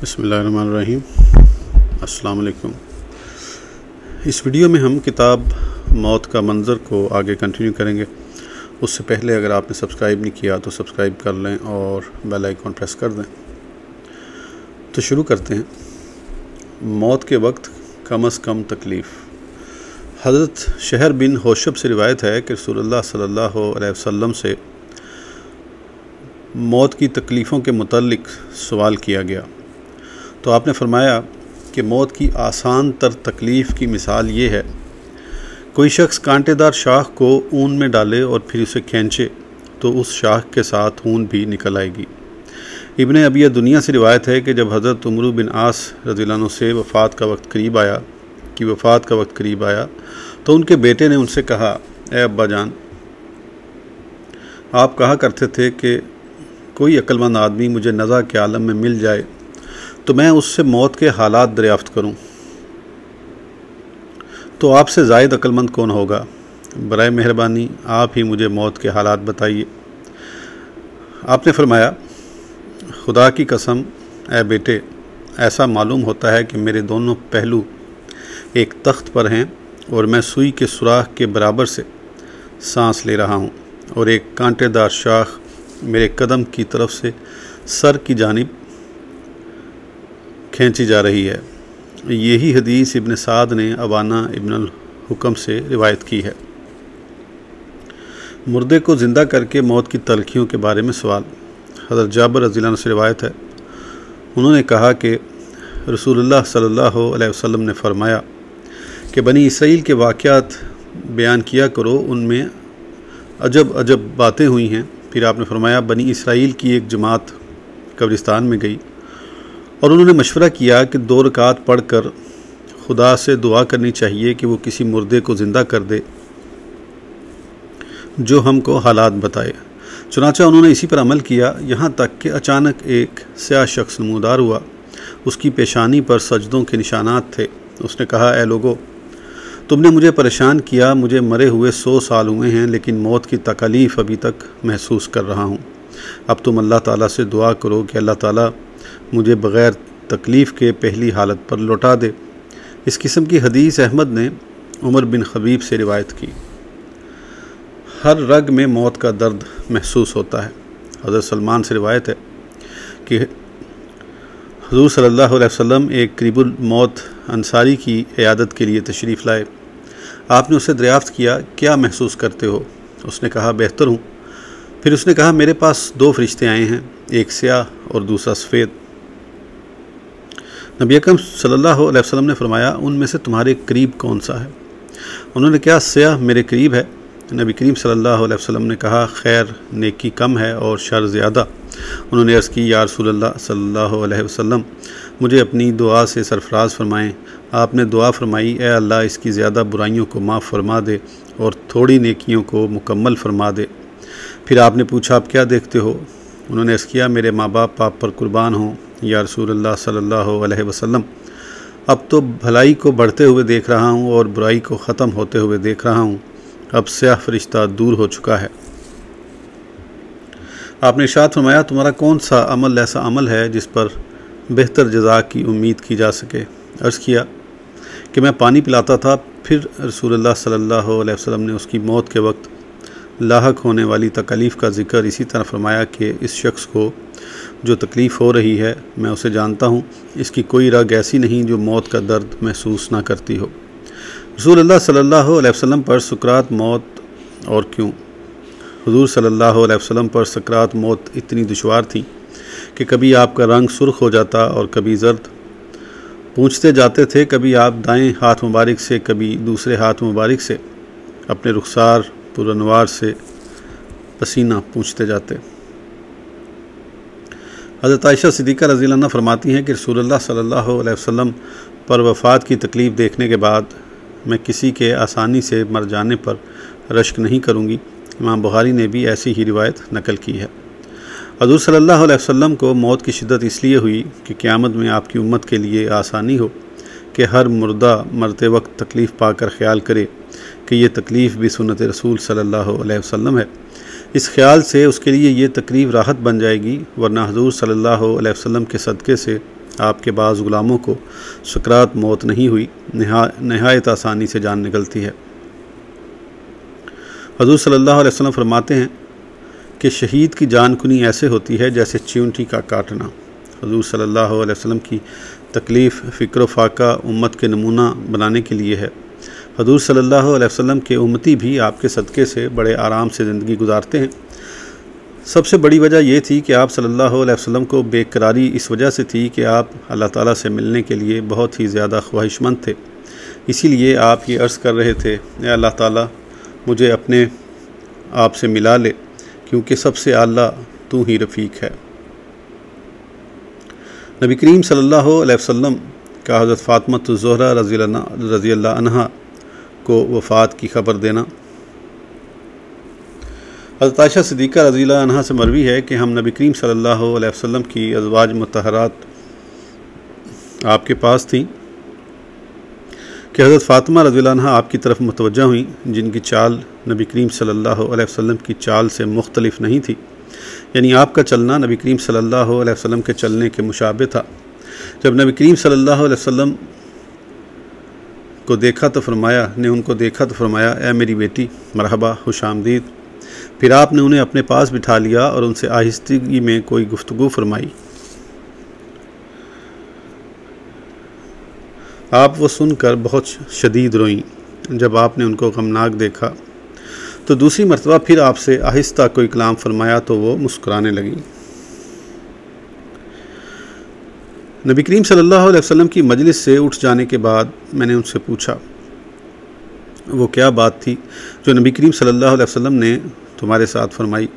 बिस्मिल्लाहिर्रहमानिर्रहीम। अस्सलाम वालेकुम। इस वीडियो में हम किताब मौत का मंज़र को आगे कंटिन्यू करेंगे। उससे पहले अगर आपने सब्सक्राइब नहीं किया तो सब्सक्राइब कर लें और बेल आइकॉन प्रेस कर दें। तो शुरू करते हैं। मौत के वक्त कम अज़ कम तकलीफ़। हज़रत शहर बिन होशब से रिवायत है कि रसूलुल्लाह सल्लल्लाहु अलैहि वसल्लम से मौत की तकलीफ़ों के मुतल्लिक़ सवाल किया गया तो आपने फरमाया कि मौत की आसान तर तकलीफ़ की मिसाल ये है, कोई शख्स कांटेदार शाख को ऊन में डाले और फिर उसे खींचे तो उस शाख के साथ ऊन भी निकल आएगी। इब्ने अबी दुनिया से रिवायत है कि जब हज़रत उमर बिन आस रज़ियल्लाहु अन्हु से वफ़ात का वक्त करीब आया तो उनके बेटे ने उनसे कहा, ए अब्बा जान, आप कहा करते थे कि कोई अक्लमंद आदमी मुझे नज़ा के आलम में मिल जाए तो मैं उससे मौत के हालात दरियाफ़्त करूं, तो आपसे ज़ायद अक्लमंद कौन होगा? बराए मेहरबानी आप ही मुझे मौत के हालात बताइए। आपने फरमाया, खुदा की कसम ए बेटे, ऐसा मालूम होता है कि मेरे दोनों पहलू एक तख्त पर हैं और मैं सुई के सुराख के बराबर से सांस ले रहा हूँ और एक कांटेदार शाख मेरे कदम की तरफ से सर की जानिब खींची जा रही है। यही हदीस इब्न साद ने अवाना इब्न अल हुकम से रिवायत की है। मुर्दे को ज़िंदा करके मौत की तलखियों के बारे में सवाल। हज़रत जाबिर रज़ियल्लाहु अन्हु से रिवायत है, उन्होंने कहा कि रसूलुल्लाह सल्लल्लाहु अलैहि वसल्लम ने फरमाया कि बनी इसराइल के वाक़यात बयान किया करो, उनमें अजब अजब बातें हुई हैं। फिर आपने फरमाया, बनी इसराइल की एक जमात कब्रिस्तान में गई और उन्होंने मशवरा किया कि 2 रकात पढ़कर खुदा से दुआ करनी चाहिए कि वो किसी मुर्दे को ज़िंदा कर दे जो हमको हालात बताए। चुनांचे उन्होंने इसी पर अमल किया, यहाँ तक कि अचानक एक स्याह शख्स नमूदार हुआ। उसकी पेशानी पर सजदों के निशानात थे। उसने कहा, ए लोगो, तुमने मुझे परेशान किया, मुझे मरे हुए 100 साल हुए हैं लेकिन मौत की तकलीफ़ अभी तक महसूस कर रहा हूँ। अब तुम अल्लाह ताला से दुआ करो कि अल्लाह ताला मुझे बग़ैर तकलीफ़ के पहली हालत पर लौटा दे। इस किस्म की हदीस अहमद ने उमर बिन खबीब से रिवायत की। हर रग में मौत का दर्द महसूस होता है। हज़रत सलमान से रिवायत है कि हुज़ूर सल्लल्लाहु अलैहि वसल्लम एक करीबुल मौत अंसारी की इयादत के लिए तशरीफ़ लाए। आपने उससे दरियाफ़्त किया, क्या महसूस करते हो? उसने कहा, बेहतर हूँ। फिर उसने कहा, मेरे पास 2 फरिश्ते आए हैं, एक स्याह और दूसरा सफ़ेद। नबी अकरम सल्लल्लाहु अलैहि वसल्लम ने फरमाया, उनमें से तुम्हारे करीब कौन सा है? उन्होंने कहा, स्याह मेरे करीब है। नबी करीम सल्लल्लाहु अलैहि वसल्लम ने कहा, खैर नेकी कम है और शर ज़्यादा। उन्होंने अर्ज़ की, या रसूलल्लाह सल्लल्लाहु अलैहि वसल्लम, मुझे अपनी दुआ से सरफराज फरमाएँ। आपने दुआ फरमाई, ए अल्लाह, इसकी ज़्यादा बुराइयों को माफ़ फरमा दे और थोड़ी नेकियों को मुकम्मल फरमा दे। फिर आपने पूछा, आप क्या देखते हो? उन्होंने अर्ज़ किया, मेरे माँ बाप आप पर कुर्बान हों या रसूलल्लाह सल्लल्लाहु अलैहि वसल्लम। अब तो भलाई को बढ़ते हुए देख रहा हूँ और बुराई को ख़त्म होते हुए देख रहा हूँ। अब स्याह फरिश्ता दूर हो चुका है। आपने इरशाद फरमाया, तुम्हारा कौन सा अमल ऐसा अमल है जिस पर बेहतर जज़ा की उम्मीद की जा सके? अर्ज़ किया कि मैं पानी पिलाता था। फिर रसूलुल्लाह सल्लल्लाहु अलैहि वसल्लम ने उसकी मौत के वक्त लाहक होने वाली तकलीफ़ का ज़िक्र इसी तरह फरमाया कि इस शख्स को जो तकलीफ़ हो रही है मैं उसे जानता हूँ, इसकी कोई रग ऐसी नहीं जो मौत का दर्द महसूस ना करती हो। रसूलुल्लाह सल्लल्लाहु अलैहि वसल्लम पर सुकरात मौत और क्यों? हुज़ूर सल्लल्लाहु अलैहि वसल्लम पर सकरात मौत इतनी दुश्वार थी कि कभी आपका रंग सुर्ख हो जाता और कभी ज़र्द। पूछते जाते थे, कभी आप दाएं हाथ मुबारक से कभी दूसरे हाथ मुबारक से अपने रुखसार पुरनवार से पसीना पूछते जाते। हज़रत आयशा सिद्दीक़ा रज़ियल्लाहु अन्हा फरमाती हैं कि रसूलुल्लाह सल्लल्लाहु अलैहि वसल्लम पर वफ़ात की तकलीफ़ देखने के बाद मैं किसी के आसानी से मर जाने पर रश्क नहीं करूँगी। इमाम बुखारी ने भी ऐसी ही रिवायत नकल की है। हुज़ूर सल्लल्लाहु अलैहि वसल्लम को मौत की शिद्दत इसलिए हुई कि क़यामत में आपकी उम्मत के लिए आसानी हो कि हर मुर्दा मरते वक्त तकलीफ़ पाकर ख्याल करे कि ये तकलीफ़ भी सुन्नत रसूल सल्लल्लाहु अलैहि वसल्लम है। इस ख्याल से उसके लिए ये तकलीफ़ राहत बन जाएगी, वरना हुज़ूर सल्लल्लाहु अलैहि वसल्लम के सदक़े से आपके बाज़ ग़ुलामों को सकरात मौत नहीं हुई, नहायत आसानी से जान निकलती है। हज़ूर सल्लल्लाहु अलैहि वसल्लम फरमाते हैं कि शहीद की जानकुनी ऐसे होती है जैसे चींटी का काटना। हज़ूर सल्लल्लाहु अलैहि वसल्लम की तकलीफ़ फ़िक्र फ़ाका उम्मत के नमूना बनाने के लिए है। हज़ूर सल्लल्लाहु अलैहि वसल्लम के उम्मती भी आपके सदक़े से बड़े आराम से ज़िंदगी गुजारते हैं। सबसे बड़ी वजह यह थी कि आप सल्लल्लाहु अलैहि वसल्लम को बेकरारी इस वजह से थी कि आप अल्लाह ताला से मिलने के लिए बहुत ही ज़्यादा ख्वाहिशमंद थे। इसीलिए आप ये अर्ज़ कर रहे थे, ए अल्लाह ताला मुझे अपने आप से मिला ले, क्योंकि सबसे आला तू ही रफ़ीक है। नबी करीम सल्लल्लाहु अलैहि वसल्लम का हज़रत फ़ातिमा ज़ोहरा रज़ी अल्लाह अन्हा को वफ़ात की ख़बर देना। हज़रत आयशा सिद्दीक़ा रज़ी अल्लाह अन्हा से मरवी है कि हम नबी करीम सल्लल्लाहु अलैहि वसल्लम की अज़वाज मुतहरात आपके पास थी कि हज़रत फ़ातिमा रज़ी अल्लाह अन्हा आपकी तरफ मुतवज्जा हुई, जिनकी चाल नबी करीम सल्लल्लाहु अलैहि वसल्लम की चाल से मुख्तलिफ नहीं थी। यानी आपका चलना नबी करीम सल्लल्लाहु अलैहि वसल्लम के चलने के मुशाबे था। जब नबी करीम सल्लल्लाहु अलैहि वसल्लम को देखा तो फरमाया, ए मेरी बेटी, मरहबा, खुशामदीद। फिर आपने उन्हें अपने पास बिठा लिया और उनसे आहिस्तगी में कोई गुफ्तगू फरमाई। आप वो सुनकर बहुत शदीद रोईं। जब आपने उनको गमनाक देखा तो दूसरी मरतबा फिर आपसे आहिस्ता कोई कलाम फरमाया तो वो मुस्कुराने लगी। नबी करीम सल्लल्लाहु अलैहि वसल्लम की मजलिस से उठ जाने के बाद मैंने उनसे पूछा, वो क्या बात थी जो नबी करीम सल्लल्लाहु अलैहि वसल्लम ने तुम्हारे साथ फरमाई?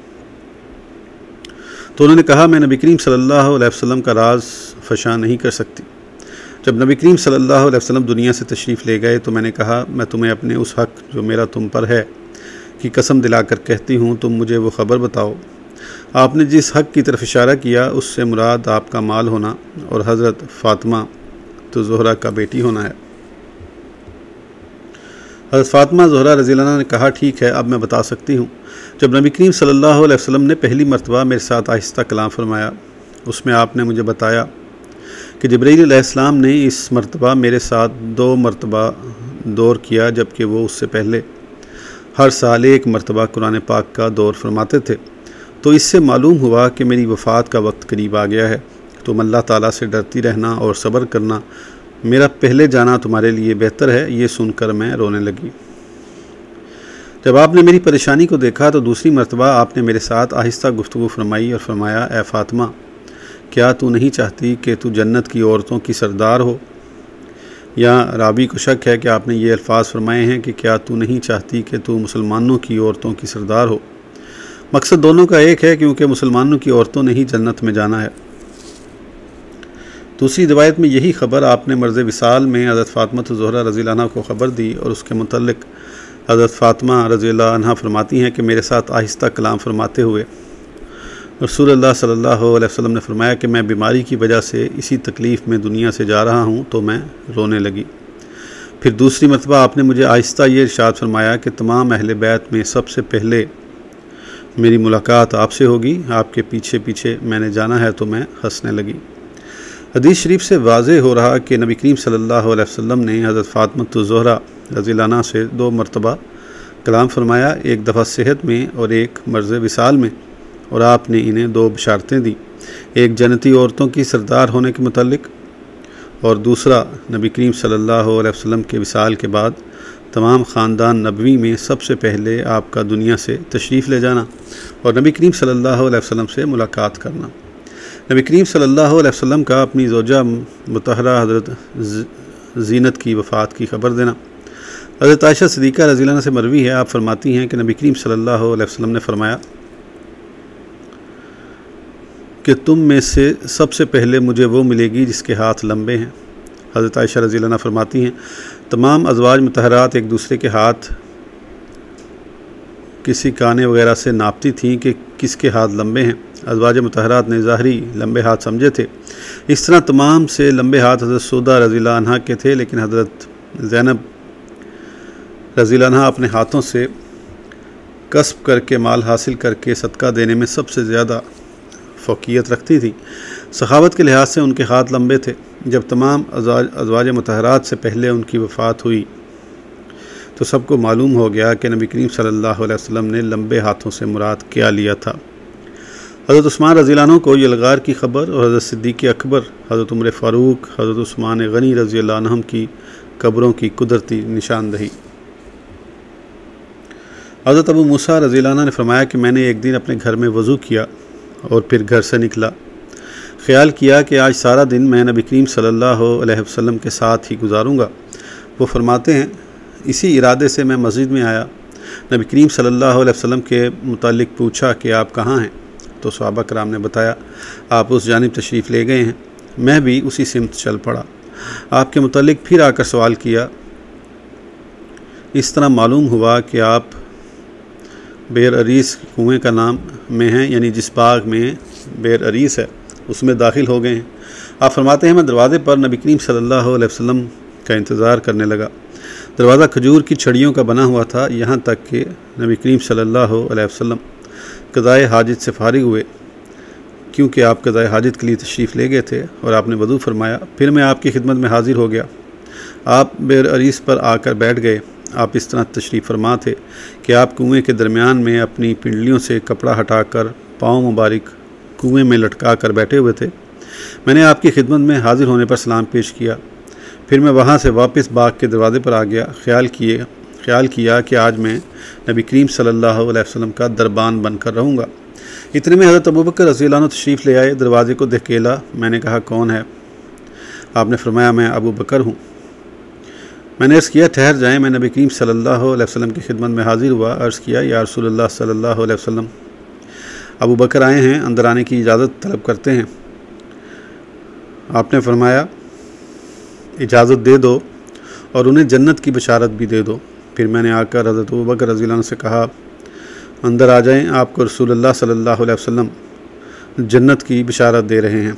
तो उन्होंने कहा, मैं नबी करीम सल्लल्लाहु अलैहि वसल्लम का राज फशा नहीं कर सकती। जब नबी करीम सल्लल्लाहु अलैहि वसल्लम दुनिया से तशरीफ़ ले गए तो मैंने कहा, मैं तुम्हें अपने उस हक़ जो मेरा तुम पर है की कसम दिलाकर कहती हूँ, तुम मुझे वो ख़बर बताओ। आपने जिस हक़ की तरफ इशारा किया उससे मुराद आपका माल होना और हज़रत फ़ातिमा तो ज़ोहरा का बेटी होना है। हज़रत फ़ातिमा ज़ोहरा रज़ी अल्लाह अन्हा ने कहा, ठीक है, अब मैं बता सकती हूँ। जब नबी करीम सल्लल्लाहु अलैहि वसल्लम ने पहली मरतबा मेरे साथ आहिस्ता कलाम फरमाया, उसमें आपने मुझे बताया कि जिब्रील अलैहिस्सलाम ने इस मरतबा मेरे साथ 2 मरतबा दौर किया, जबकि वो उससे पहले हर साल 1 मरतबा कुरान पाक का दौर फरमाते थे। तो इससे मालूम हुआ कि मेरी वफ़ात का वक्त करीब आ गया है। तुम अल्लाह ताला से डरती रहना और सब्र करना, मेरा पहले जाना तुम्हारे लिए बेहतर है। ये सुनकर मैं रोने लगी। जब आपने मेरी परेशानी को देखा तो दूसरी मरतबा आपने मेरे साथ आहिस्ता गुफ्तगू फरमाई और फरमाया, ए फ़ातिमा, क्या तू नहीं चाहती कि तू जन्नत की औरतों की सरदार हो? या रावी को शक है कि आपने ये अल्फाज फरमाए हैं कि क्या तू नहीं चाहती कि तू मुसलमानों की औरतों की सरदार हो? मकसद दोनों का एक है, क्योंकि मुसलमानों की औरतों ने ही जन्नत में जाना है। दूसरी रिवायत में यही ख़बर आपने मर्ज़ विसाल में हज़रत फ़ातिमा ज़ोहरा रज़ी अल्लाह अन्हा को ख़बर दी और उसके मुतल्लिक़ हज़रत फ़ातिमा रज़ी अल्लाह अन्हा फरमाती हैं कि मेरे साथ आहिस्ता कलाम फरमाते हुए रसूलुल्लाह सल्लल्लाहु अलैहि वसल्लम ने फरमाया कि मैं बीमारी की वजह से इसी तकलीफ़ में दुनिया से जा रहा हूँ, तो मैं रोने लगी। फिर दूसरी मरतबा आपने मुझे आहिस्ता ये इरशाद फरमाया कि तमाम अहले बैत में सबसे पहले मेरी मुलाकात आपसे होगी, आपके पीछे पीछे मैंने जाना है। तो मैं हंसने लगी। हदीस शरीफ से वाज़े हो रहा कि नबी करीम सल्लल्लाहु अलैहि वसल्लम ने हज़रत फ़ातिमा ज़ोहरा रज़ी अल्लाह अन्हा से 2 मरतबा कलाम फरमाया, एक दफ़ा सेहत में और एक मर्ज़ विसाल में, और आपने इन्हें 2 बशारतें दी, एक जन्नती औरतों की सरदार होने के मुतल्लिक़ और दूसरा नबी करीम सल्लल्लाहु अलैहि वसल्लम के विसाल के बाद तमाम ख़ानदान नबवी में सबसे पहले आपका दुनिया से तशरीफ़ ले जाना और नबी करीम सल्लल्लाहु अलैहि वसल्लम से मुलाकात करना। नबी करीम सल्लल्लाहु अलैहि वसल्लम का अपनी ज़ौजा मुतहरा हज़रत ज़ीनत की वफ़ात की ख़बर देना। हज़रत आयशा सिद्दीक़ा रज़ी अल्लाह अन्हा से मरवी है, आप फरमाती हैं कि नबी करीम सल्लल्लाहु अलैहि वसल्लम ने फरमाया कि तुम में से सबसे पहले मुझे वो मिलेगी जिसके हाथ लंबे हैं। हज़रत आयशा रज़ी अल्लाह अन्हा फरमाती हैं, तमाम अज़वाज मुतहरात एक दूसरे के हाथ किसी काने वगैरह से नापती थीं कि किसके हाथ लंबे हैं। अज़वाज मुतहरात ने ज़ाहरी लंबे हाथ समझे थे। इस तरह तमाम से लंबे हाथ हज़रत सौदा रज़ी अल्लाह अन्हा के थे, लेकिन हज़रत ज़ैनब रज़ी अल्लाह अन्हा अपने हाथों से कस्ब करके माल हासिल करके सदका देने में सबसे ज़्यादा फ़ौक़ियत रखती थी। सखावत के लिहाज से उनके हाथ लंबे थे। जब तमाम अज़वाज मुतहरात से पहले उनकी वफ़ात हुई तो सबको मालूम हो गया कि नबी करीम सल्लल्लाहु अलैहि वसल्लम ने लंबे हाथों से मुराद क्या लिया था। हज़रत उस्मान रज़ियल्लाहु अन्हु को यलगार की ख़बर और हज़रत सिद्दीक़ अकबर, हज़रत उमर फ़ारूक, हज़रत उस्मान गनी रज़ियल्लाहु अन्हुम की कब्रों की कुदरती निशानदही। हज़रत अबू मूसा रज़ियल्लाहु अन्हु ने फरमाया कि मैंने एक दिन अपने घर में वज़ू किया और फिर घर से निकला। ख़्याल किया कि आज सारा दिन मैं नबी करीम सल्लल्लाहु अलैहि वसल्लम के साथ ही गुजारूँगा। वो फरमाते हैं, इसी इरादे से मैं मस्जिद में आया। नबी करीम सल्लल्लाहु अलैहि वसल्लम के मुतालिक पूछा कि आप कहाँ हैं? तो सहाबा कराम ने बताया, आप उस जानिब तशरीफ़ ले गए हैं। मैं भी उसी सिमत चल पड़ा। आपके मुतालिक फिर आकर सवाल किया। इस तरह मालूम हुआ कि आप बेर अरीस कुएँ का नाम में हैं, यानी जिस बाग में बेर अरीस है उसमें दाखिल हो गए हैं। आप फरमाते हैं, मैं दरवाज़े पर नबी करीम सल्लल्लाहु अलैहि वसल्लम का इंतज़ार करने लगा। दरवाज़ा खजूर की छड़ियों का बना हुआ था। यहाँ तक कि नबी करीम सल्लल्लाहु अलैहि वसल्लम क़ज़ाए हाजित से फारिग हुए, क्योंकि आप क़ज़ाए हाजित के लिए तशरीफ़ ले गए थे, और आपने वज़ू फरमाया। फिर मैं आपकी खिदमत में हाजिर हो गया। आप बेर अरीस पर आकर बैठ गए। आप इस तरह तशरीफ़ फरमा थे कि आप कुएँ के दरमियान में अपनी पिंडलियों से कपड़ा हटाकर पाँव मुबारक कुएँ में लटका कर बैठे हुए थे। मैंने आपकी खिदमत में हाजिर होने पर सलाम पेश किया। फिर मैं वहाँ से वापस बाग के दरवाज़े पर आ गया। ख्याल किया कि आज मैं नबी करीम सल्लल्लाहु अलैहि वसल्लम का दरबान बनकर रहूँगा। इतने में हज़रत अबू बकर रज़ियल्लाहु अन्हु तशरीफ़ ले आए। दरवाज़े को धकेला। मैंने कहा, कौन है? आपने फरमाया, मैं अबू बकर हूँ। मैंने अर्ज़ किया, ठहर जाएँ, मैं नबी करीम सल्लल्लाहु अलैहि वसल्लम की खिदमत में हाजिर हुआ। अर्ज़ किया, या रसूलल्लाह सल्लल्लाहु अलैहि वसल्लम, अबू बकर आए हैं, अंदर आने की इजाज़त तलब करते हैं। आपने फरमाया, इजाज़त दे दो और उन्हें जन्नत की बशारत भी दे दो। फिर मैंने आकर हज़रत अबू बकर रज़ियल्लाहु अन्हु से कहा, अंदर आ जाएं, आपको रसूलुल्लाह सल्लल्लाहु अलैहि वसल्लम जन्नत की बशारत दे रहे हैं।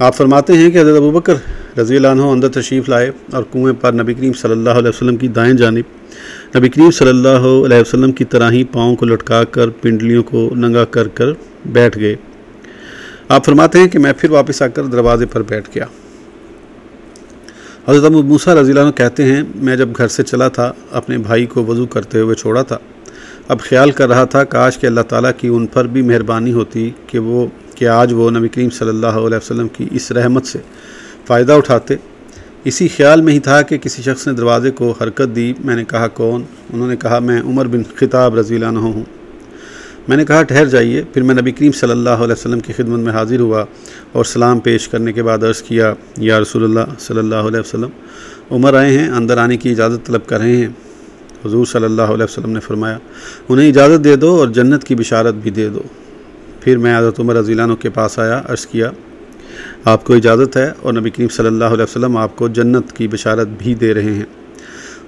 आप फरमाते हैं कि हज़रत अबू बकर रज़ियल्लाहु अन्हु अंदर तशरीफ़ लाए और कुएँ पर नबी करीम सल्लल्लाहु अलैहि वसल्लम की दाएं जानिब नबी करीम सल्लल्लाहु अलैहि वसल्लम की तरह ही पाँव को लटका कर पिंडलियों को नंगा कर बैठ गए। आप फरमाते हैं कि मैं फिर वापस आकर दरवाज़े पर बैठ गया। हज़रत अबू मूसा रज़ियल्लाहु अन्हु कहते हैं, मैं जब घर से चला था अपने भाई को वज़ू करते हुए छोड़ा था। अब ख्याल कर रहा था, काश कि अल्लाह ताला की उन पर भी मेहरबानी होती कि आज वो नबी करीम सल्लल्लाहु अलैहि वसल्लम की इस रहमत से फ़ायदा उठाते। इसी ख्याल में ही था कि किसी शख्स ने दरवाज़े को हरकत दी। मैंने कहा, कौन? उन्होंने कहा, मैं उमर बिन ख़िताब रज़ियल्लाहु अन्हु हूँ। मैंने कहा, ठहर जाइए। फिर मैं नबी करीम सल्लल्लाहु अलैहि वसल्लम की खिदमत में हाजिर हुआ और सलाम पेश करने के बाद अर्ज़ किया, या रसूलुल्लाह सल्लल्लाहु अलैहि वसल्लम, उमर आए हैं, अंदर आने की इजाज़त तलब कर रहे हैं। हुज़ूर सल्लल्लाहु अलैहि वसल्लम ने फरमाया, उन्हें इजाज़त दे दो और जन्नत की बिशारत भी दे दो। फिर मैं हज़रत उमर रज़ियल्लाहु अन्हु के पास आया। अर्ज़ किया, आपको इजाज़त है और नबी करीम सल्लल्लाहु अलैहि वसल्लम आपको जन्नत की बिशारत भी दे रहे हैं।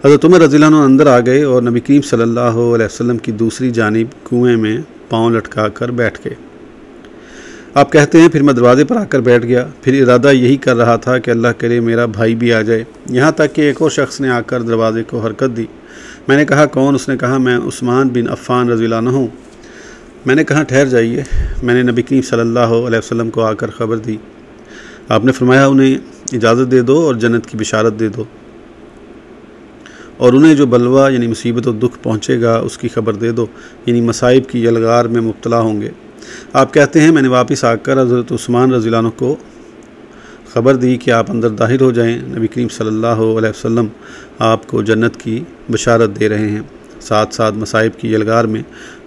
हज़रत उमर रज़ियल्लाहु अन्हु अंदर आ गए और नबी करीम सल्लल्लाहु अलैहि वसल्लम की दूसरी जानिब कुएँ में पाँव लटका कर बैठ गए। आप कहते हैं, फिर मैं दरवाज़े पर आकर बैठ गया। फिर इरादा यही कर रहा था कि अल्लाह करे मेरा भाई भी आ जाए। यहाँ तक कि एक और शख्स ने आकर दरवाज़े को हरकत दी। मैंने कहा, कौन? उसने कहा, मैं उस्मान बिन अफ़्फ़ान रज़ियल्लाहु अन्हु हूँ। मैंने कहा, ठहर जाइए। मैंने नबी करीम सल्लल्लाहु अलैहि वसल्लम को आकर ख़बर दी। आपने फरमाया, उन्हें इजाज़त दे दो और जन्नत की बिशारत दे दो, और उन्हें जो बलवा यानी मुसीबत और दुख पहुँचेगा उसकी खबर दे दो, यानी मसाइब की यलगार में मुब्तला होंगे। आप कहते हैं, मैंने वापस आकर हज़रत उस्मान रज़ियल्लाहु अन्हु को ख़बर दी कि आप अंदर दाखिल हो जाएं। नबी करीम सल्लल्लाहु अलैहि वसल्लम आपको जन्नत की बशारत दे रहे हैं, साथ साथ मसाइब की यलगार में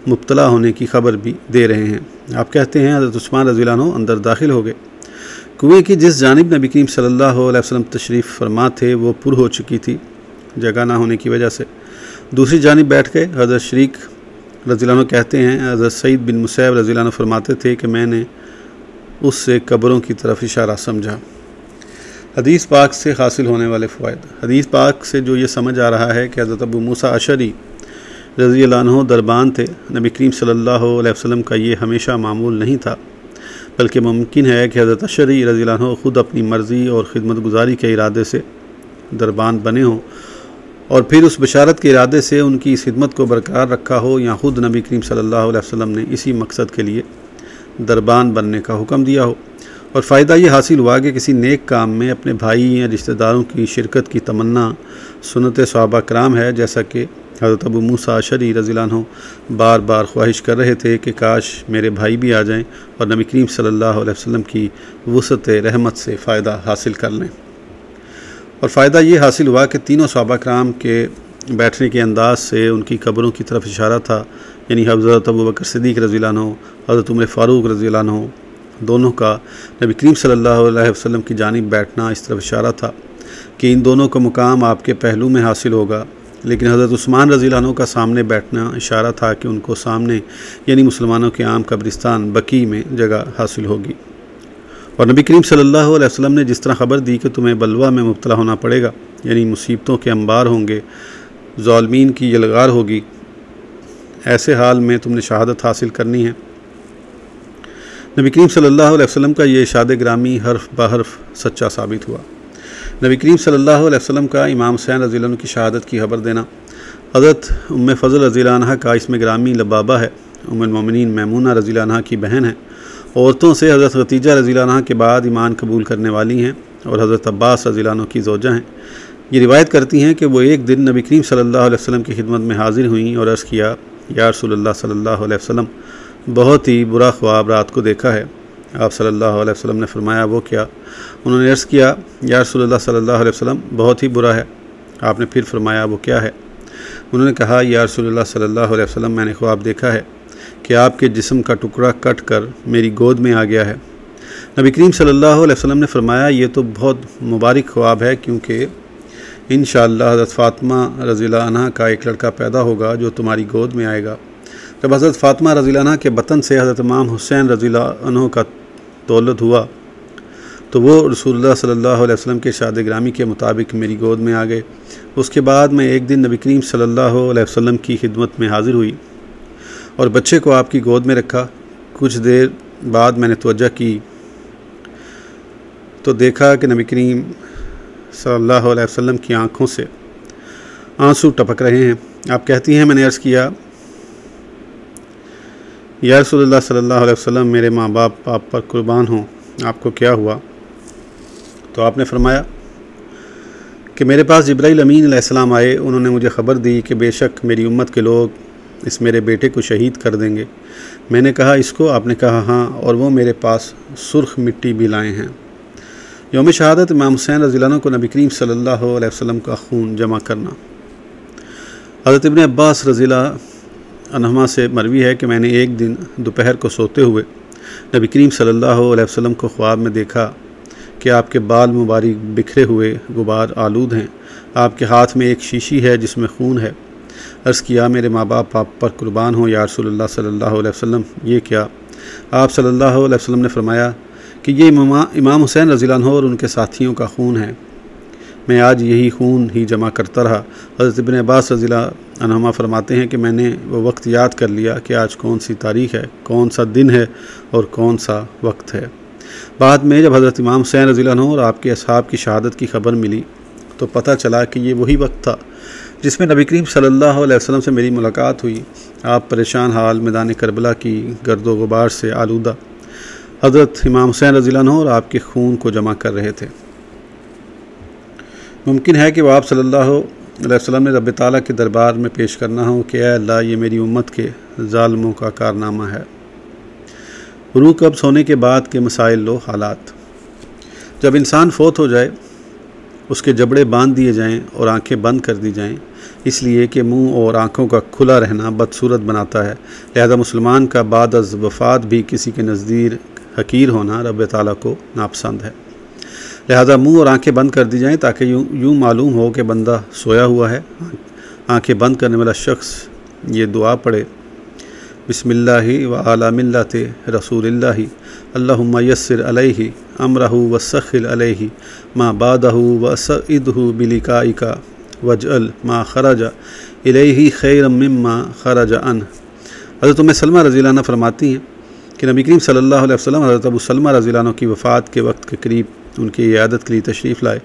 मुब्तला होने की खबर भी दे रहे हैं। आप कहते हैं, हज़रत उस्मान रज़ियल्लाहु अन्हु अंदर दाखिल हो गए। कुएँ की जिस जानिब नबी करीम सल्लल्लाहु अलैहि वसल्लम तशरीफ़ फरमा थे वो पुर हो चुकी थी, जगह ना होने की वजह से। दूसरी जानिब बैठ गए। हज़रत शरीक रज़ियल्लाहु अन्हु कहते हैं, हज़रत सईद बिन मुसैब रज़ियल्लाहु अन्हु फरमाते थे कि मैंने उससे कब्रों की तरफ इशारा समझा। हदीस पाक से हासिल होने वाले फ़वाइद। हदीस पाक से जो ये समझ आ रहा है कि हज़रत अबू मूसा अशरी रज़ियल्लाहु अन्हु दरबान थे। नबी करीम सल्लल्लाहु अलैहि वसल्लम का ये हमेशा मामूल नहीं था, बल्कि मुमकिन है कि हज़रत अशरी रज़ियल्लाहु अन्हु ख़ुद अपनी मर्ज़ी और खिदमत गुजारी के इरादे से दरबान बने हों और फिर उस बशारत के इरादे से उनकी इस खिदमत को बरकरार रखा हो, या ख़ुद नबी करीम सल्लल्लाहु अलैहि वसल्लम ने इसी मकसद के लिए दरबान बनने का हुक्म दिया हो। और फ़ायदा ये हासिल हुआ कि किसी नेक काम में अपने भाई या रिश्तेदारों की शिरकत की तमन्ना सुन्नत सहाबा कराम है, जैसा कि हज़रत अबू मूसा अशरी रज़ियल्लाहु अन्हु बार बार ख्वाहिश कर रहे थे कि काश मेरे भाई भी आ जाएं और नबी करीम सल्लल्लाहु अलैहि वसल्लम की वुसअत रहमत से फ़ायदा हासिल कर लें। और फ़ायदा ये हासिल हुआ कि तीनों सहाबा कराम के बैठने के अंदाज से उनकी कब्रों की तरफ इशारा था, यानी हज़रत अबू बकर सिद्दीक़ रज़ियल्लाहु अन्हु, हज़रत उमर फ़ारूक रज़ियल्लाहु अन्हु, दोनों का नबी करीम सल्लल्लाहु अलैहि वसल्लम की जानिब बैठना इस तरफ इशारा था कि इन दोनों का मुकाम आपके पहलू में हासिल होगा। लेकिन हज़रत उस्मान रज़ियल्लाहु अन्हु का सामने बैठना इशारा था कि उनको सामने यानी मुसलमानों के आम कब्रिस्तान बकी में जगह हासिल होगी। और नबी करीम सल्लल्लाहु अलैहि वसल्लम ने जिस तरह ख़बर दी कि तुम्हें बलवा में मुब्तला होना पड़ेगा, यानी मुसीबतों के अंबार होंगे, ज़ालिमीन की यलगार होगी, ऐसे हाल में तुमने शहादत हासिल करनी है। नबी करीम सल्लल्लाहु अलैहि वसल्लम का ये इरशाद ग्रामी हर्फ बहर्फ सच्चा साबित हुआ। नबी करीम सल्लल्लाहु अलैहि वसल्लम का इमाम हुसैन रज़ियल्लाहु अन्हु की शहादत की खबर देना। हज़रत उम्मे फ़ज़ल रज़ियल्लाहु अन्हा का इसमें ग्रामी लबाबा है, उम्मुल मोमिनीन मैमूना रज़ियल्लाहु अन्हा की बहन है। औरतों से हज़रत खतीजा रज़ियल्लाहु अन्हा के बाद ईमान कबूल करने वाली हैं और हज़रत अब्बास रज़ियल्लाहु अन्हु की ज़ौजा हैं। ये रिवायत करती हैं कि वो एक दिन नबी करीम सल्लल्लाहु अलैहि वसल्लम की खिदमत में हाज़िर हुई और अर्ज़ किया, या रसूलल्लाह सल्लल्लाहु अलैहि वसल्लम, बहुत ही बुरा ख्वाब रात को देखा है। आप सल्लल्लाहु अलैहि वसल्लम ने फरमाया, वो क्या? उन्होंने अर्ज़ किया, या रसूलल्लाह सल्लल्लाहु अलैहि वसल्लम, बहुत ही बुरा है। आपने फिर फरमाया, वो क्या है? उन्होंने कहा, या रसूलल्लाह सल्लल्लाहु अलैहि वसल्लम, मैंने ख्वाब देखा है कि आपके जिस्म का टुकड़ा कट कर मेरी गोद में आ गया है। नबी करीम सल्लल्लाहु अलैहि वसल्लम ने फरमाया, ये तो बहुत मुबारक ख्वाब है, क्योंकि इंशाअल्लाह हज़रत फ़ातिमा रज़ियल्लाहु अन्हा का एक लड़का पैदा होगा जो तुम्हारी गोद में आएगा। जब हज़रत फ़ातिमा रज़ियल्लाहु अन्हा के बतन से हज़रत इमाम हुसैन रज़ियल्लाहु अन्हु का तौलद हुआ तो वो रसूलुल्लाह सल्लल्लाहु अलैहि वसल्लम के इरशाद ग्रामी के मुताबिक मेरी गोद में आ गए। उसके बाद मैं एक दिन नबी करीम सल्लल्लाहु अलैहि वसल्लम की खिदमत में हाज़िर हुई और बच्चे को आपकी गोद में रखा। कुछ देर बाद मैंने तवज्जो की तो देखा कि नबी करीम सल्लल्लाहु अलैहि वसल्लम की आँखों से आंसू टपक रहे हैं। आप कहती हैं, मैंने अर्ज़ किया, या रसूलुल्लाह सल्लल्लाहु अलैहि वसल्लम, मेरे माँ बाप आप पर कुर्बान हों, आपको क्या हुआ? तो आपने फरमाया कि मेरे पास जिब्राइल अमीन अलैहिस्सलाम आए, उन्होंने मुझे ख़बर दी कि बेशक मेरी उम्मत के लोग इस मेरे बेटे को शहीद कर देंगे। मैंने कहा, इसको? आपने कहा, हाँ, और वो मेरे पास सुर्ख मिट्टी भी लाए हैं। यौम शहादत इमाम हुसैन रज़ियल्लाहु अन्हु को नबी करीम सल्लल्लाहु अलैहि वसल्लम का खून जमा करना। हज़रत इब्न अब्बास रज़ियल्लाहु अन्हुमा से मरवी है कि मैंने एक दिन दोपहर को सोते हुए नबी करीम सल्लल्लाहु अलैहि वसल्लम को ख्वाब में देखा कि आपके बाल मुबारक बिखरे हुए गुबार आलूद हैं, आपके हाथ में एक शीशी है जिसमें खून है। अर्ज़ किया, मेरे माँ बाप आप पर कुर्बान हो या रसूलुल्लाह सल्लल्लाहु अलैहि वसल्लम, ये क्या? आप सल्लल्लाहु अलैहि वसल्लम ने फरमाया कि ये इमाम हुसैन रज़ियल्लाहु अन्हु और उनके साथियों का खून है। मैं आज यही खून ही जमा करता रहा। हज़रत इब्न अब्बास रज़ियल्लाहु अन्हुमा फरमाते हैं कि मैंने वो वक्त याद कर लिया कि आज कौन सी तारीख़ है, कौन सा दिन है और कौन सा वक्त है। बाद में जब हज़रत इमाम हुसैन रज़ियल्लाहु अन्हु और आपके असहाब की शहादत की ख़बर मिली तो पता चला कि ये वही वक्त था जिसमें नबी करीम सल्लल्लाहु अलैहि वसल्लम से मेरी मुलाकात हुई। आप परेशान हाल मैदान करबला की गर्दो गुबार से आलूदा हज़रत इमाम हुसैन रज़ियल्लाहु अन्हु और आपके खून को जमा कर रहे थे। मुमकिन है कि वह आप सल्लल्लाहु अलैहि वसल्लम ने रब ताला के दरबार में पेश करना हो कि ऐ अल्लाह, ये मेरी उम्मत के ज़ालिमों का कारनामा है। रूह कब्ज़ होने के बाद के मसाइल लो हालात। जब इंसान फ़ौत हो जाए उसके जबड़े बांध दिए जाएं और आंखें बंद कर दी जाएं, इसलिए कि मुंह और आँखों का खुला रहना बदसूरत बनाता है। लिहाजा मुसलमान का बाद अज़ वफ़ात भी किसी के नज़दीक हकीर होना रब ताला को नापसंद है। लिहाजा मुंह और आंखें बंद कर दी जाएं ताकि यूँ मालूम हो कि बंदा सोया हुआ है। आंखें बंद करने वाला शख्स ये दुआ पढ़े, बिस्मिल्लाहि व अला मिल्लति रसूलिल्लाहि अल्लाहुम्मा यस्सिर अलैहि अमरहु व सखिल अलैहि मा बादहु व सइदहु बिलिकाइका वजअल मा खरज इलैहि खैरम मिम्मा खरज अन। हज़रत उम्मे सलमा रज़ियल्लाहु अन्हा फरमाती हैं कि नबी करीम सल्लल्लाहु अलैहि वसल्लम हज़रत अबू सलमा रज़ियल्लाहु अन्हु की वफ़ात के वक्त के करीब उनकी इयादत के लिए तशरीफ़ लाए।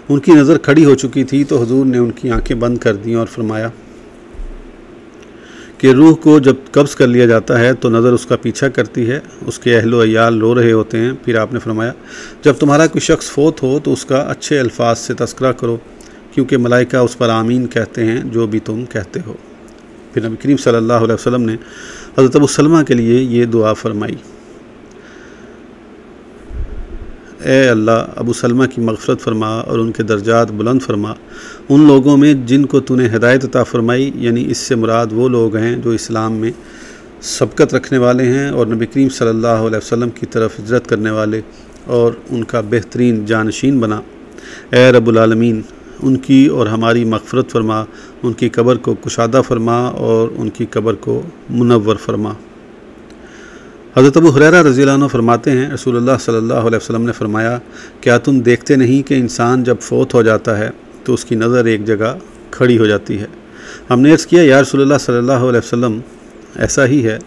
उनकी नज़र खड़ी हो चुकी थी तो हुजूर ने उनकी आंखें बंद कर दी और फरमाया कि रूह को जब कब्ज़ कर लिया जाता है तो नज़र उसका पीछा करती है, उसके अहलो अयाल रो रहे होते हैं। फिर आपने फरमाया, जब तुम्हारा कोई शख्स फोत हो तो उसका अच्छे अल्फाज से तस्करा करो, क्योंकि मलाइका उस पर आमीन कहते हैं जो भी तुम कहते हो। फिर नबी करीम सल्लल्लाहु अलैहि वसल्लम ने हज़रत अबू सलमा के लिए ये दुआ फरमाई, ए अल्लाह, अबू सलमा की मग़फ़रत फरमा और उनके दर्जात बुलंद फरमा उन लोगों में जिनको तूने हिदायत अता फ़रमाई, यानी इससे मुराद वो लोग हैं जो इस्लाम में सबकत रखने वाले हैं और नबी करीम सल्लल्लाहु अलैहि वसल्लम की तरफ हिजरत करने वाले और उनका बेहतरीन जानशीन बना। ए रब्बुल आलमीन, उनकी और हमारी मग़फ़रत फरमा, उनकी कब्र को कुशादा फरमा और उनकी कब्र को मुनव्वर फरमा। हज़रत अबू हुरैरा रज़ियल्लाहु अन्हु फरमाते हैं, रसूलुल्लाह सल्लल्लाहु अलैहि वसल्लम ने फरमाया, क्या तुम देखते नहीं कि इंसान जब फ़ौत हो जाता है तो उसकी नज़र एक जगह खड़ी हो जाती है। हमने अर्ज़ किया, या रसूलुल्लाह सल्लल्लाहु अलैहि वसल्लम, ऐसा ही है।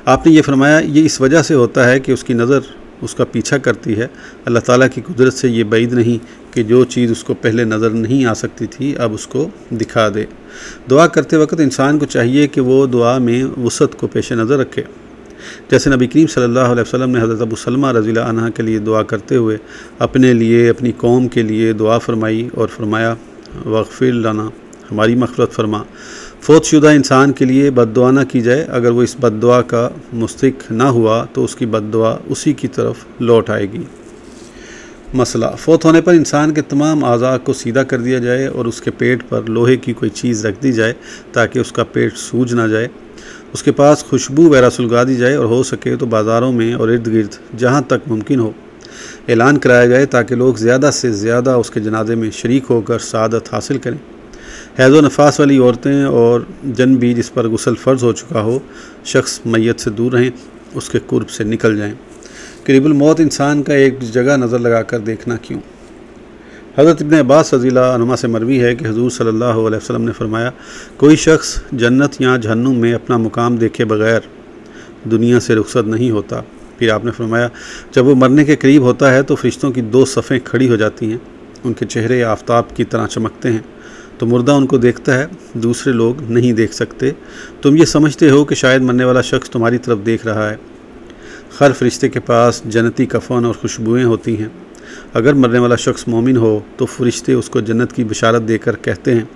आपने ये फरमाया, ये इस वजह से होता है कि उसकी नज़र उसका पीछा करती है। अल्लाह ताला की कुदरत से ये बैद नहीं कि जो चीज़ उसको पहले नज़र नहीं आ सकती थी अब उसको दिखा दे। दुआ करते वक्त इंसान को चाहिए कि वो दुआ में वुसअत को पेश नज़र रखे। जैसे नबी करीम सल्लल्लाहु अलैहि वसल्लम ने हज़रत अबू सलमा रज़ियल्लाहु अन्हा के लिए दुआ करते हुए अपने लिए, अपनी कौम के लिए दुआ फरमाई और फरमाया, वग़फ़िर लना, हमारी मग़फ़रत फरमा। फ़ौतशुदा इंसान के लिए बद्दुआ ना की जाए, अगर वो इस बद्दुआ का मुस्तहिक़ ना हुआ तो उसकी बद्दुआ उसी की तरफ लौट आएगी। मसला, फ़ौत होने पर इंसान के तमाम आज़ा को सीधा कर दिया जाए और उसके पेट पर लोहे की कोई चीज़ रख दी जाए ताकि उसका पेट सूज ना जाए। उसके पास खुशबू वगैरह सुलगा दी जाए और हो सके तो बाज़ारों में और इर्द गिर्द जहाँ तक मुमकिन हो ऐलान कराया जाए ताकि लोग ज़्यादा से ज़्यादा उसके जनाजे में शरीक होकर सआदत हासिल करें। हैज़ व नफास वाली औरतें और जन भी जिस पर गुस्ल फ़र्ज़ हो चुका हो, शख्स मैयत से दूर रहें, उसके कुर्ब से निकल जाएँ। करीबुल मौत इंसान का एक जगह नज़र लगा कर देखना क्यों। हज़रत इब्न अब्बास रज़ियल्लाहु अन्हुमा से मरवी है कि हुज़ूर सल्लल्लाहु अलैहि वसल्लम ने फरमाया, कोई शख्स जन्नत या जहन्नुम में अपना मुकाम देखे बगैर दुनिया से रुखसत नहीं होता। फिर आपने फरमाया, जब वो मरने के करीब होता है तो फ़रिश्तों की दो सफ़ें खड़ी हो जाती हैं, उनके चेहरे आफ़ताब की तरह चमकते हैं, तो मुर्दा उनको देखता है, दूसरे लोग नहीं देख सकते। तुम ये समझते हो कि शायद मरने वाला शख्स तुम्हारी तरफ देख रहा है। हर फरिश्ते के पास जन्नती कफ़न और खुशबुएँ होती हैं। अगर मरने वाला शख्स मोमिन हो तो फरिश्ते उसको जन्नत की बशारत देकर कहते हैं,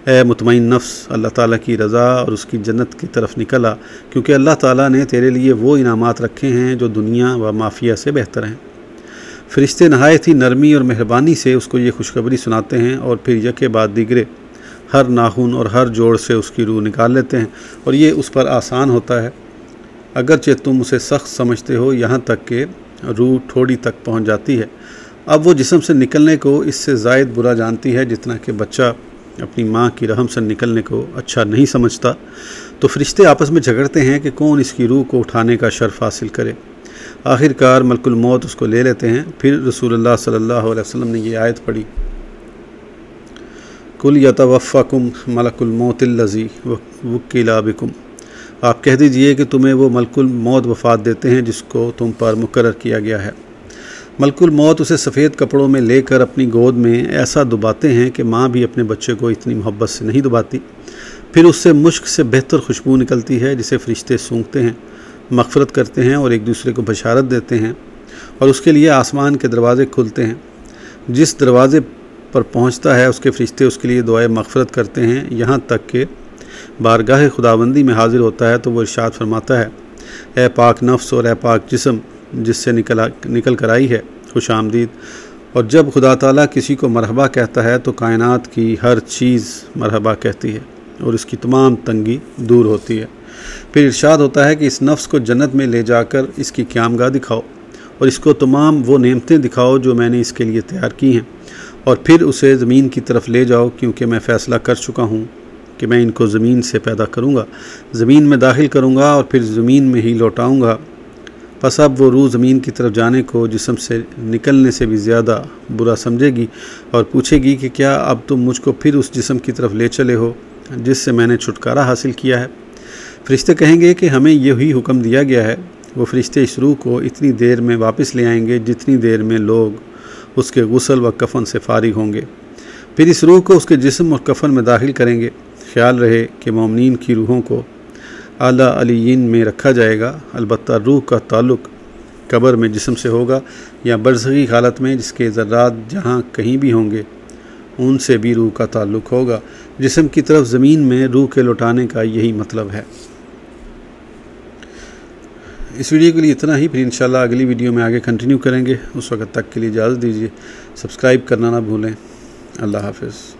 ए मुतमईन नफ्स, अल्लाह ताला की रज़ा और उसकी जन्नत की तरफ निकल आ, क्योंकि अल्लाह ताला ने तेरे लिए वो इनामात रखे हैं जो दुनिया व माफिया से बेहतर हैं। फरिश्ते नहायत ही नरमी और मेहरबानी से उसको ये खुशखबरी सुनाते हैं और फिर यके बाद दीगरे हर नाखून और हर जोड़ से उसकी रूह निकाल लेते हैं और ये उस पर आसान होता है, अगरचे तुम उसे सख्त समझते हो, यहाँ तक कि रूह ठोड़ी तक पहुँच जाती है। अब वो जिस्म से निकलने को इससे ज़ायद बुरा जानती है जितना कि बच्चा अपनी माँ की रहम से निकलने को अच्छा नहीं समझता। तो फरिश्ते आपस में झगड़ते हैं कि कौन इसकी रूह को उठाने का शर्फ हासिल करे। आखिरकार मलकुल मौत उसको ले लेते हैं। फिर रसूलुल्लाह सल्लल्लाहु अलैहि वसल्लम ने ये आयत पढ़ी, कुल यतवफ़्फ़कुम मलकुल मौतिल्लज़ी वुक्किला बिकुम, आप कह दीजिए कि तुम्हें वो मलकुल मौत वफ़ात देते हैं जिसको तुम पर मुकर्रर किया गया है। मलकुल मौत उसे सफ़ेद कपड़ों में लेकर अपनी गोद में ऐसा दुबाते हैं कि माँ भी अपने बच्चे को इतनी मोहब्बत से नहीं दुबाती। फिर उससे मुश्क से बेहतर खुशबू निकलती है जिसे फरिश्ते सूंघते हैं, मग़फ़रत करते हैं और एक दूसरे को बशारत देते हैं और उसके लिए आसमान के दरवाज़े खुलते हैं। जिस दरवाज़े पर पहुँचता है उसके फरिश्ते उसके लिए दुआए मग़फ़रत करते हैं, यहाँ तक कि बारगाह खुदाबंदी में हाज़िर होता है तो वो इरशाद फरमाता है, ए पाक नफ्स और ए पाक जिस्म जिससे निकल कर आई है, खुश आमदीद। और जब खुदा ताला किसी को मरहबा कहता है तो कायनात की हर चीज़ मरहबा कहती है और इसकी तमाम तंगी दूर होती है। फिर इरशाद होता है कि इस नफ्स को जन्नत में ले जाकर इसकी क़यामगाह दिखाओ और इसको तमाम वो नेमतें दिखाओ जो मैंने इसके लिए तैयार की हैं, और फिर उसे ज़मीन की तरफ ले जाओ, क्योंकि मैं फ़ैसला कर चुका हूँ कि मैं इनको ज़मीन से पैदा करूँगा, ज़मीन में दाखिल करूँगा और फिर ज़मीन में ही लौटाऊँगा। बस अब वो रूह ज़मीन की तरफ जाने को जिस्म से निकलने से भी ज़्यादा बुरा समझेगी और पूछेगी कि क्या अब तुम मुझको फिर उस जिस्म की तरफ ले चले हो जिससे मैंने छुटकारा हासिल किया है। फरिश्ते कहेंगे कि हमें यही हुक्म दिया गया है। वो फरिश्ते इस रूह को इतनी देर में वापस ले आएंगे जितनी देर में लोग उसके गुस्ल व कफ़न से फारिग होंगे। फिर इस रूह को उसके जिस्म और कफ़न में दाखिल करेंगे। ख्याल रहे कि मोमिनीन की रूहों को आला अलीयीन में रखा जाएगा। अलबत्ता रूह का ताल्लुक़ कब्र में जिस्म से होगा या बरज़खी हालत में जिसके ज़र्रात जहाँ कहीं भी होंगे उनसे भी रूह का ताल्लुक़ होगा। जिस्म की तरफ ज़मीन में रूह के लौटाने का यही मतलब है। इस वीडियो के लिए इतना ही, फिर इंशाल्लाह अगली वीडियो में आगे कंटिन्यू करेंगे। उस वक्त तक के लिए इजाज़त दीजिए। सब्सक्राइब करना ना भूलें। अल्लाह हाफ़िज़।